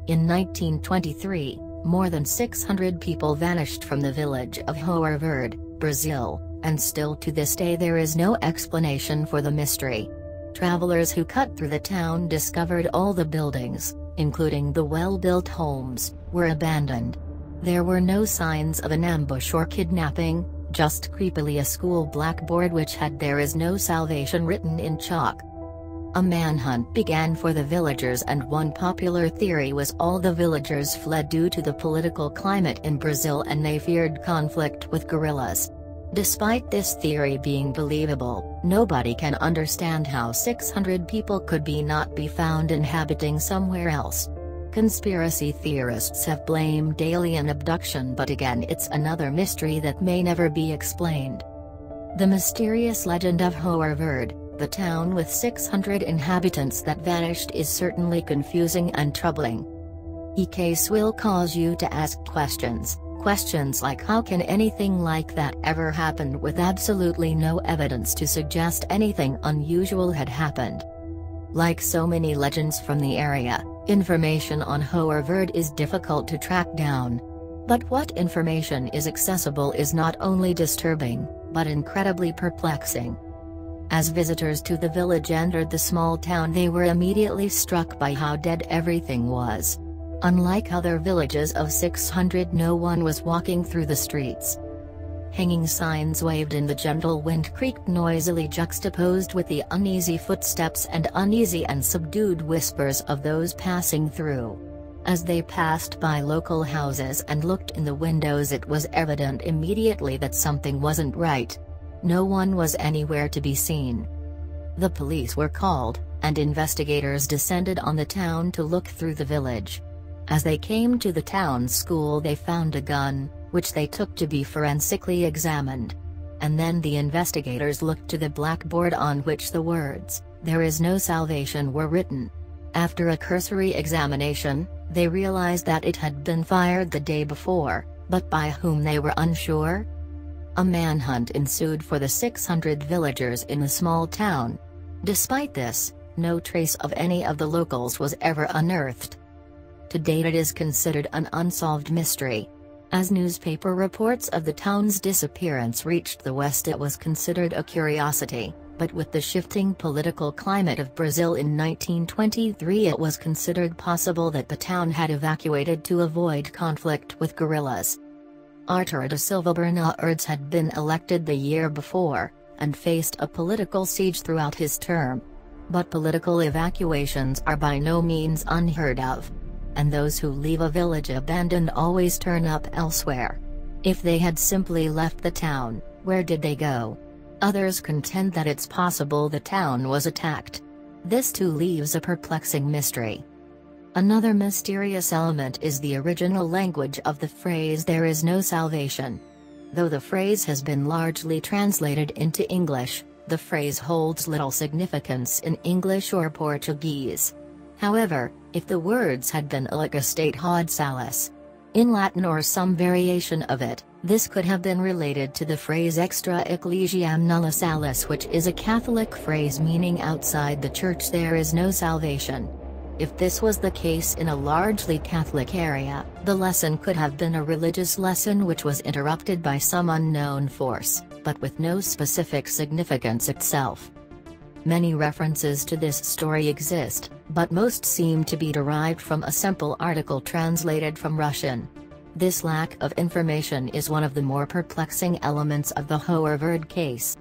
In 1923, more than 600 people vanished from the village of João Verde, Brazil, and still to this day there is no explanation for the mystery. Travelers who cut through the town discovered all the buildings, including the well-built homes, were abandoned. There were no signs of an ambush or kidnapping, just creepily a school blackboard which had "There is no salvation" written in chalk. A manhunt began for the villagers, and one popular theory was all the villagers fled due to the political climate in Brazil and they feared conflict with guerrillas. Despite this theory being believable, nobody can understand how 600 people could not be found inhabiting somewhere else. Conspiracy theorists have blamed alien abduction, but again it's another mystery that may never be explained. The mysterious legend of João Verde, the town with 600 inhabitants that vanished, is certainly confusing and troubling. The case will cause you to ask questions like how can anything like that ever happen with absolutely no evidence to suggest anything unusual had happened. Like so many legends from the area, information on João Verde is difficult to track down. But what information is accessible is not only disturbing, but incredibly perplexing. As visitors to the village entered the small town, they were immediately struck by how dead everything was. Unlike other villages of 600, no one was walking through the streets. Hanging signs waved in the gentle wind creaked noisily, juxtaposed with the uneasy footsteps and uneasy and subdued whispers of those passing through. As they passed by local houses and looked in the windows, it was evident immediately that something wasn't right. No one was anywhere to be seen. The police were called, and investigators descended on the town to look through the village. As they came to the town school, they found a gun, which they took to be forensically examined. And then the investigators looked to the blackboard on which the words, "There is no salvation," were written. After a cursory examination, they realized that it had been fired the day before, but by whom they were unsure. A manhunt ensued for the 600 villagers in the small town. Despite this, no trace of any of the locals was ever unearthed. To date it is considered an unsolved mystery. As newspaper reports of the town's disappearance reached the West, it was considered a curiosity, but with the shifting political climate of Brazil in 1923, it was considered possible that the town had evacuated to avoid conflict with guerrillas. Artur da Silva Bernardes had been elected the year before, and faced a political siege throughout his term. But political evacuations are by no means unheard of. And those who leave a village abandoned always turn up elsewhere. If they had simply left the town, where did they go? Others contend that it's possible the town was attacked. This too leaves a perplexing mystery. Another mysterious element is the original language of the phrase "there is no salvation." Though the phrase has been largely translated into English, the phrase holds little significance in English or Portuguese. However, if the words had been "Ilica state hod salus" in Latin or some variation of it, this could have been related to the phrase "extra ecclesiam nulla salus," which is a Catholic phrase meaning "outside the church there is no salvation." If this was the case in a largely Catholic area, the lesson could have been a religious lesson which was interrupted by some unknown force, but with no specific significance itself. Many references to this story exist, but most seem to be derived from a simple article translated from Russian. This lack of information is one of the more perplexing elements of the João Verde case.